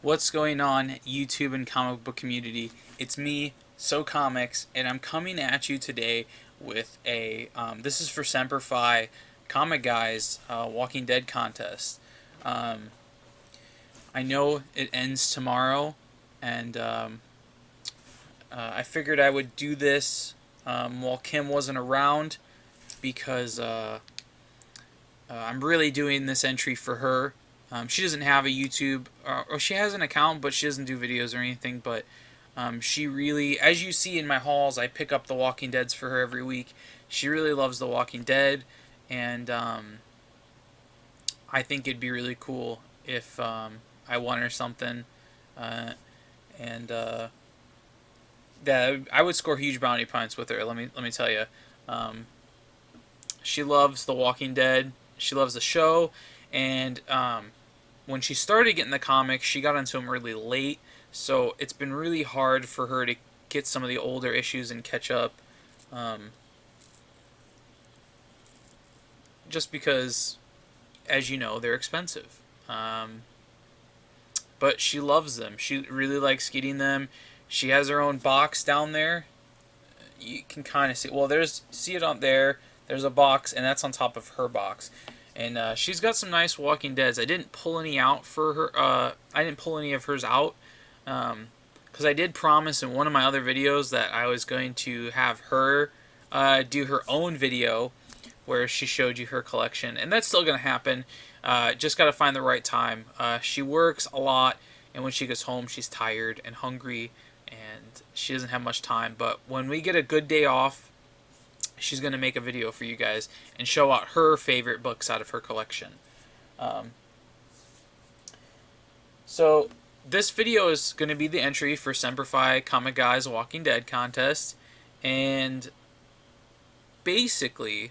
What's going on, YouTube and comic book community? It's me, So Comics, and I'm coming at you today with a. This is for SemperFi Comic Guys Walking Dead contest. Um, I know it ends tomorrow, and I figured I would do this while Kim wasn't around because I'm really doing this entry for her. She doesn't have a YouTube, or she has an account, but she doesn't do videos or anything. But she really, as you see in my hauls, I pick up The Walking Deads for her every week. She really loves The Walking Dead, and I think it'd be really cool if I won her something. Uh, and that I would score huge bounty points with her. Let me tell you. Um, she loves The Walking Dead. She loves the show, and when she started getting the comics, she got into them really late, so it's been really hard for her to get some of the older issues and catch up. Um, just because, as you know, they're expensive. But she loves them. She really likes getting them. She has her own box down there. You can kind of see. Well, see it on there. There's a box, and that's on top of her box. And she's got some nice Walking Deads. I didn't pull any out for her. I didn't pull any of hers out because I did promise in one of my other videos that I was going to have her do her own video where she showed you her collection, and that's still going to happen. Just got to find the right time. She works a lot, and when she gets home, she's tired and hungry, and she doesn't have much time. But when we get a good day off, she's going to make a video for you guys and show out her favorite books out of her collection. Um, so this video is going to be the entry for SemperFi Comic Guys Walking Dead contest, and basically,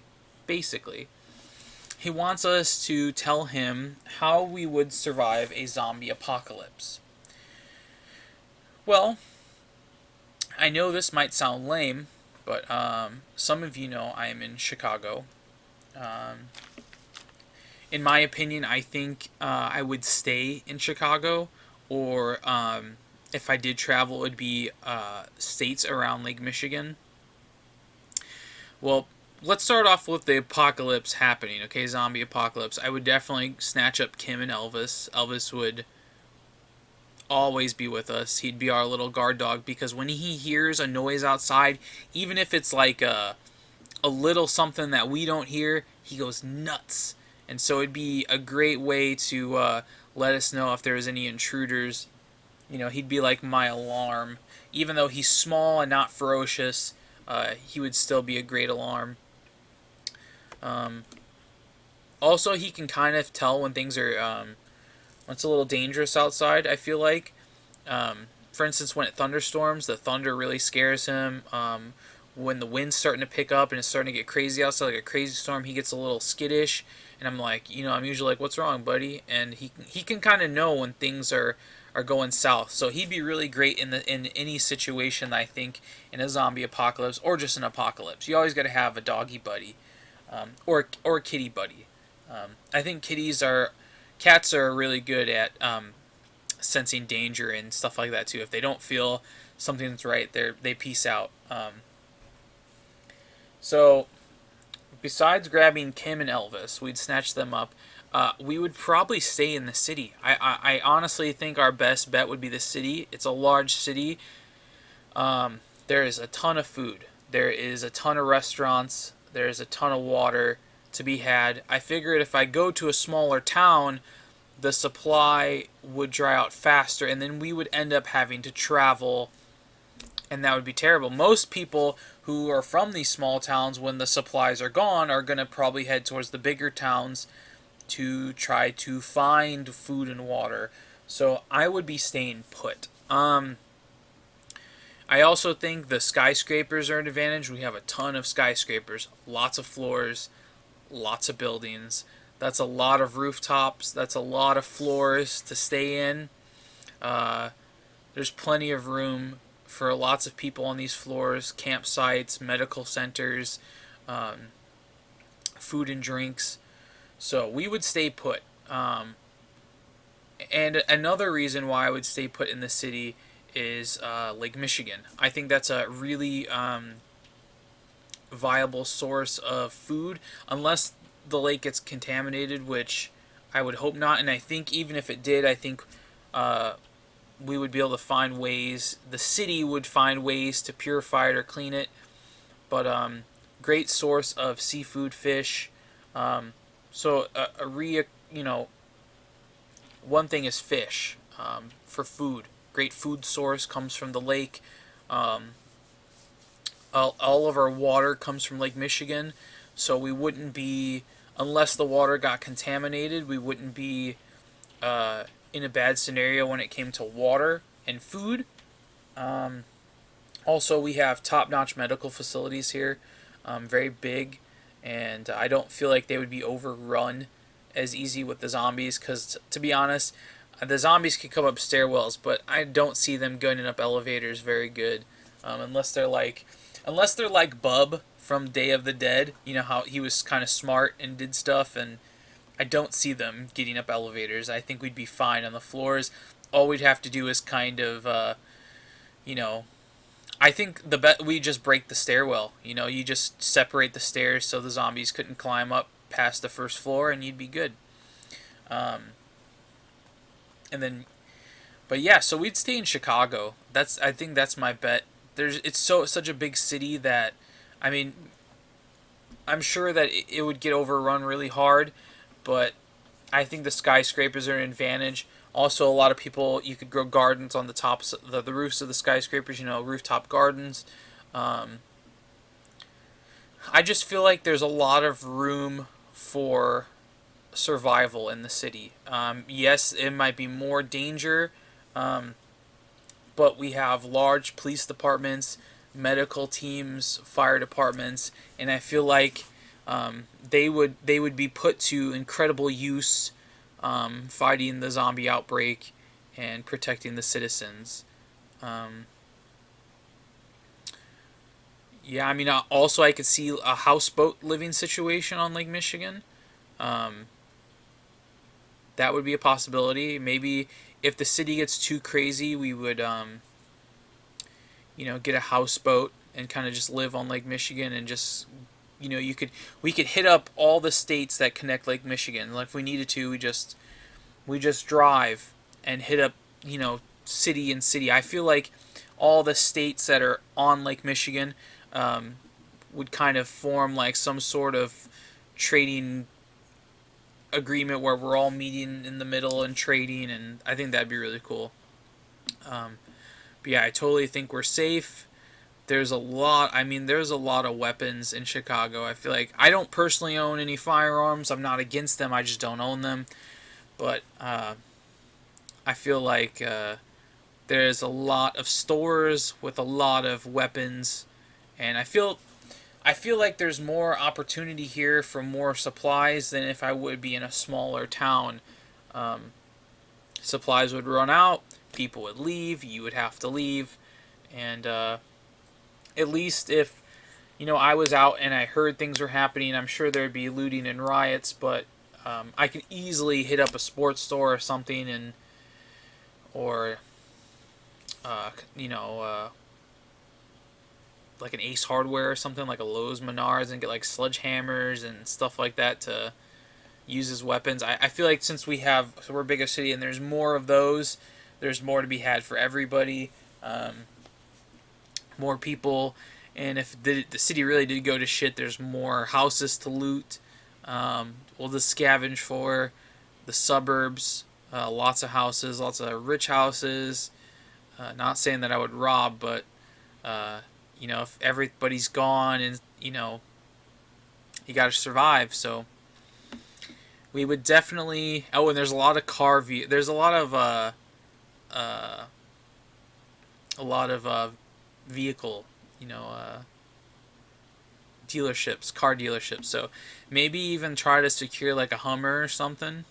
he wants us to tell him how we would survive a zombie apocalypse. Well, I know this might sound lame, but some of you know I am in Chicago. Um, in my opinion, I think I would stay in Chicago, or if I did travel, it would be states around Lake Michigan. Well, let's start off with the apocalypse happening, okay? Zombie apocalypse. I would definitely snatch up Kim and Elvis. Elvis would always be with us. He'd be our little guard dog because when he hears a noise outside, even if it's like a little something that we don't hear, he goes nuts. And so it'd be a great way to let us know if there's any intruders. You know, he'd be like my alarm. Even though he's small and not ferocious, he would still be a great alarm. Um, Also, he can kind of tell when things are when it's a little dangerous outside. I feel like, for instance, when it thunderstorms, the thunder really scares him. When the wind's starting to pick up and it's starting to get crazy outside, like a crazy storm, he gets a little skittish, and I'm like, I'm usually like, "What's wrong, buddy?" And he can kind of know when things are going south. So he'd be really great in any situation. I think in a zombie apocalypse or just an apocalypse, you always got to have a doggy buddy, or a kitty buddy. I think cats are really good at sensing danger and stuff like that too. If they don't feel something's right, they peace out. So besides grabbing Kim and Elvis, we'd snatch them up. We would probably stay in the city. I honestly think our best bet would be the city. It's a large city. There is a ton of food. There is a ton of restaurants. There is a ton of water to be had. I figured if I go to a smaller town, the supply would dry out faster, and then we would end up having to travel, and that would be terrible. Most people who are from these small towns, when the supplies are gone, are going to probably head towards the bigger towns to try to find food and water. So I would be staying put. I also think the skyscrapers are an advantage. We have a ton of skyscrapers, lots of floors, lots of buildings. That's a lot of rooftops. That's a lot of floors to stay in. Uh, there's plenty of room for lots of people on these floors, campsites, medical centers, um, food and drinks. So we would stay put. And another reason why I would stay put in the city is Lake Michigan. I think that's a really viable source of food, unless the lake gets contaminated, which I would hope not. And I think even if it did, I think uh, we would be able to find ways. The city would find ways to purify it or clean it. But great source of seafood, fish. Um, so you know, one thing is fish for food. Great food source comes from the lake. Um, all of our water comes from Lake Michigan, so we wouldn't be, unless the water got contaminated, we wouldn't be in a bad scenario when it came to water and food. Um, Also, we have top-notch medical facilities here, very big, and I don't feel like they would be overrun as easy with the zombies. Because to be honest, the zombies can come up stairwells, but I don't see them going up elevators very good, unless they're like Bub from Day of the Dead. You know how he was kind of smart and did stuff, and I don't see them getting up elevators. I think we'd be fine on the floors. All we'd have to do is kind of, you know, I think we just break the stairwell. You know, you just separate the stairs so the zombies couldn't climb up past the first floor, and you'd be good. Um, and then, but yeah, so we'd stay in Chicago. I think that's my bet. It's such a big city that, I mean, I'm sure that it would get overrun really hard, but I think the skyscrapers are an advantage. Also, a lot of people, you could grow gardens on the tops, the roofs of the skyscrapers. You know, rooftop gardens. Um, I just feel like there's a lot of room for survival in the city. Yes, it might be more danger, um, but we have large police departments, medical teams, fire departments, and I feel like they would be put to incredible use, fighting the zombie outbreak and protecting the citizens. Um, yeah, I mean, also I could see a houseboat living situation on Lake Michigan. Um, that would be a possibility. Maybe if the city gets too crazy, we would, get a houseboat and kind of just live on Lake Michigan and just, we could hit up all the states that connect Lake Michigan. Like if we needed to, we just drive and hit up, city and city. I feel like all the states that are on Lake Michigan um, would kind of form like some sort of trading agreement where we're all meeting in the middle and trading, and I think that'd be really cool. Um, but yeah, I totally think we're safe. There's a lot of weapons in Chicago. I feel like I don't personally own any firearms. I'm not against them. I just don't own them. But I feel like there's a lot of stores with a lot of weapons, and I feel like there's more opportunity here for more supplies than if I would be in a smaller town. Um, Supplies would run out, people would leave, you would have to leave, and at least if I was out and I heard things were happening, I'm sure there'd be looting and riots, but I could easily hit up a sports store or something, or uh, you know, uh, like an Ace Hardware or something, like a Lowe's Menards, and get like sledgehammers and stuff like that to use as weapons. I feel like since we're a bigger city and there's more of those, there's more to be had for everybody. Um, More people, and if the city really did go to shit, there's more houses to loot. We'll just scavenge for the suburbs. Lots of houses, lots of rich houses. Not saying that I would rob, but uh, if everybody's gone and you got to survive. So we would definitely. Oh, and there's a lot of there's uh, a lot of vehicle, dealerships, car dealerships. So maybe even try to secure like a Hummer or something,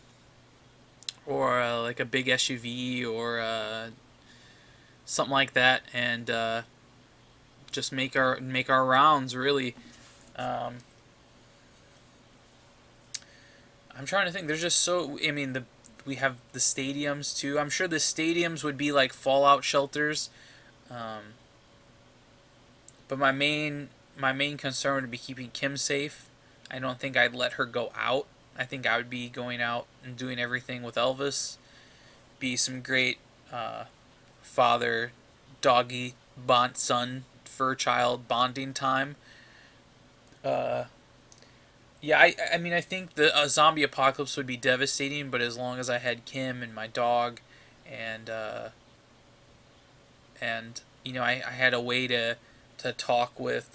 or like a big SUV, or something like that, and just make our rounds. Really, um, I'm trying to think. There's just so. I mean, we have the stadiums too. I'm sure the stadiums would be like fallout shelters. Um, but my main concern would be keeping Kim safe. I don't think I'd let her go out. I think I would be going out and doing everything with Elvis. Be some great uh, father doggy bond son fur child bonding time. Uh, yeah, I mean I think the zombie apocalypse would be devastating, but as long as I had Kim and my dog, and I had a way to talk with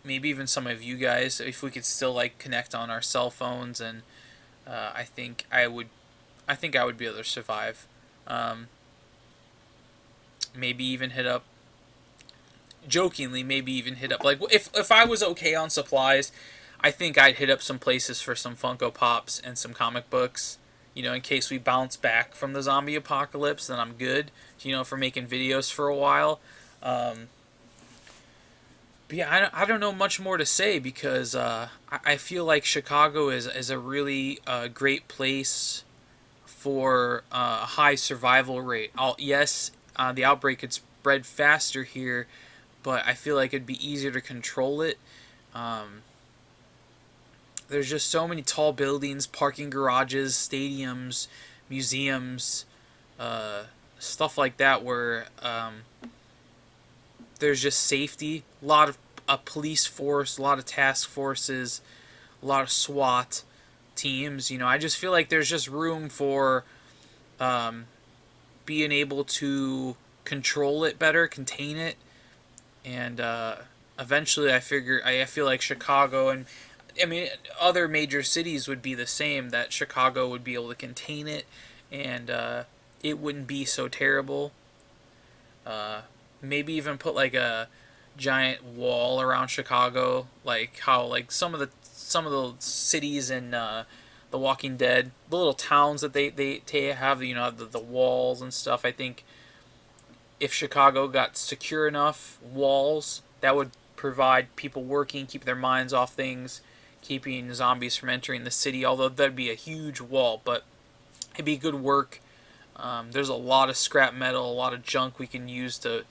maybe even some of you guys, if we could still like connect on our cell phones, and I think I would be able to survive. Um, maybe even hit up jokingly, maybe even hit up like if I was okay on supplies, I think I'd hit up some places for some Funko Pops and some comic books. In case we bounce back from the zombie apocalypse, then I'm good. For making videos for a while. Um, but yeah, I don't know much more to say because I feel like Chicago is a really great place for a high survival rate. Yes, the outbreak could spread faster here, but I feel like it'd be easier to control it. Um, there's just so many tall buildings, parking garages, stadiums, museums, uh, stuff like that where there's just safety. A lot of a police force, a lot of task forces, a lot of SWAT teams. I just feel like there's just room for um, being able to control it better, contain it, and eventually I feel like Chicago and I mean other major cities would be the same. That Chicago would be able to contain it, and it wouldn't be so terrible. Uh, Maybe even put like a giant wall around Chicago, like how like some of the cities in The Walking Dead, the little towns that they have, the walls and stuff. I think if Chicago got secure enough walls, that would provide people working, keep their minds off things, keeping zombies from entering the city. Although that'd be a huge wall, but it'd be good work. There's a lot of scrap metal, a lot of junk we can use to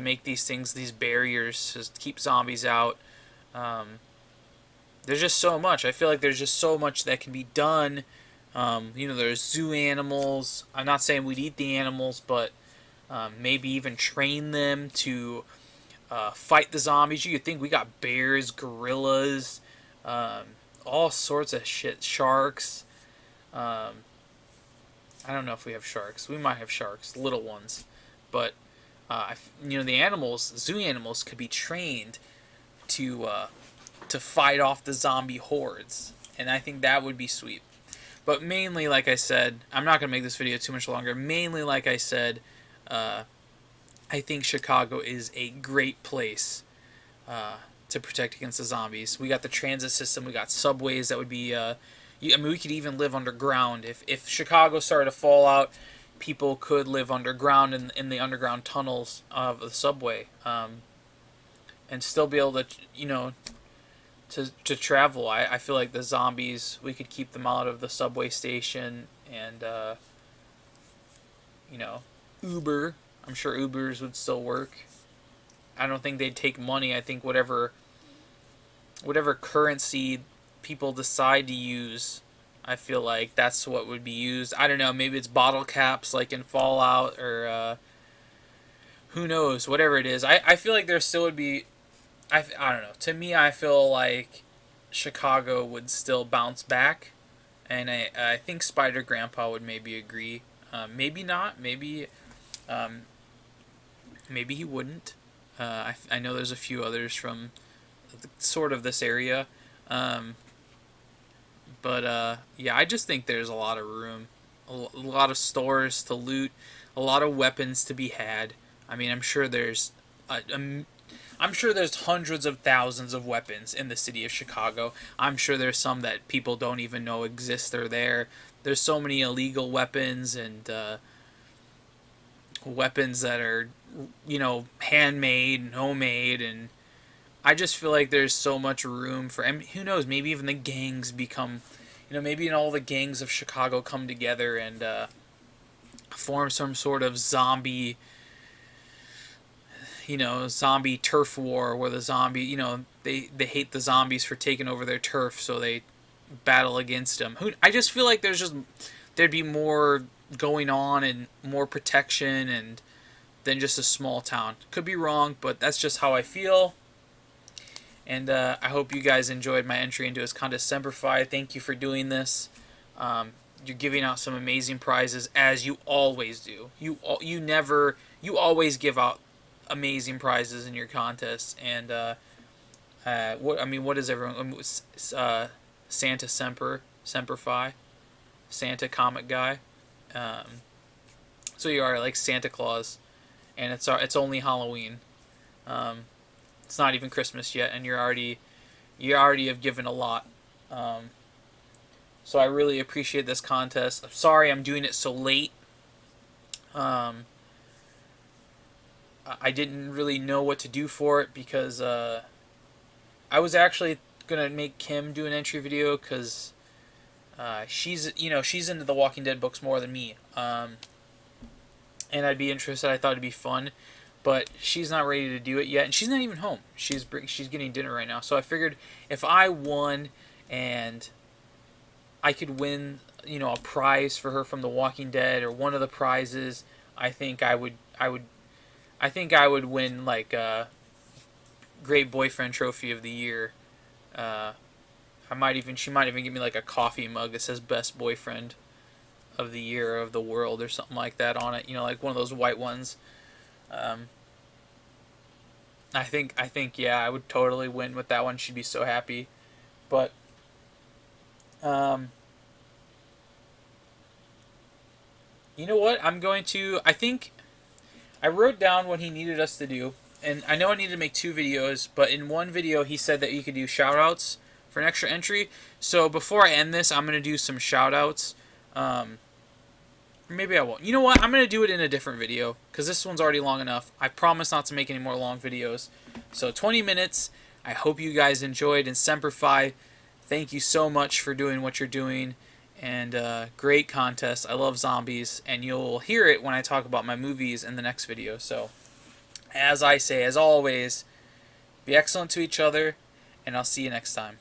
make these things, these barriers, to keep zombies out. Um, there's just so much. I feel like there's just so much that can be done. There's zoo animals. I'm not saying we'd eat the animals, but maybe even train them to fight the zombies. You could think we got bears, gorillas, um, all sorts of shit. Sharks. Um, I don't know if we have sharks. We might have sharks, little ones, but the animals, zoo animals, could be trained to to fight off the zombie hordes, and I think that would be sweet. But mainly, like I said, I'm not gonna make this video too much longer. Mainly, like I said, uh, I think Chicago is a great place to protect against the zombies. We got the transit system. We got subways that would be. We could even live underground. If Chicago started to fall out, people could live underground in the underground tunnels of the subway, and still be able to to travel. I feel like the zombies, we could keep them out of the subway station, and you know Uber. I'm sure Ubers would still work. I don't think they'd take money. I think whatever currency people decide to use, I feel like that's what would be used. I don't know. Maybe it's bottle caps like in Fallout, or who knows. Whatever it is, I feel like there still would be. I don't know. To me, I feel like Chicago would still bounce back, and I think Spider Grandpa would maybe agree. Maybe not. Um, maybe he wouldn't. I know there's a few others from sort of this area. Um, but yeah, I just think there's a lot of room, a lot of stores to loot, a lot of weapons to be had. I mean, I'm sure there's hundreds of thousands of weapons in the city of Chicago. I'm sure there's some that people don't even know exist or there. There's so many illegal weapons, and weapons that are, handmade and homemade, and I just feel like there's so much room for, and who knows, maybe even the gangs become, maybe all the gangs of Chicago come together and form some sort of zombie, zombie turf war where the zombie, they hate the zombies for taking over their turf, so they battle against them. I just feel like there'd be more going on and more protection and than just a small town. Could be wrong, but that's just how I feel. And I hope you guys enjoyed my entry into his contest, SemperFi. Thank you for doing this. You're giving out some amazing prizes, as you always do. You always give out amazing prizes in your contests. And what is everyone? Santa SemperFi, Santa comic guy. So you are like Santa Claus, and it's only Halloween. It's not even Christmas yet, and you already have given a lot. So I really appreciate this contest. I'm sorry I'm doing it so late. I didn't really know what to do for it because I was actually gonna make Kim do an entry video because she's into the Walking Dead books more than me. And I'd be interested. I thought it'd be fun. But she's not ready to do it yet, and she's not even home. She's getting dinner right now. So I figured if I won and I could win, a prize for her from The Walking Dead or one of the prizes, I think I would win like a Great Boyfriend Trophy of the Year. She might even give me like a coffee mug that says Best Boyfriend of the Year of the World or something like that on it. Like one of those white ones. I think yeah, I would totally win with that one. She'd be so happy. But you know what? I think I wrote down what he needed us to do, and I know I needed to make 2 videos, but in one video he said that you could do shoutouts for an extra entry. So before I end this, I'm going to do some shoutouts. Maybe I won't. You know what? I'm going to do it in a different video because this one's already long enough. I promise not to make any more long videos. So 20 minutes. I hope you guys enjoyed. And SemperFi, thank you so much for doing what you're doing. And great contest. I love zombies. And you'll hear it when I talk about my movies in the next video. So as I say, as always, be excellent to each other. And I'll see you next time.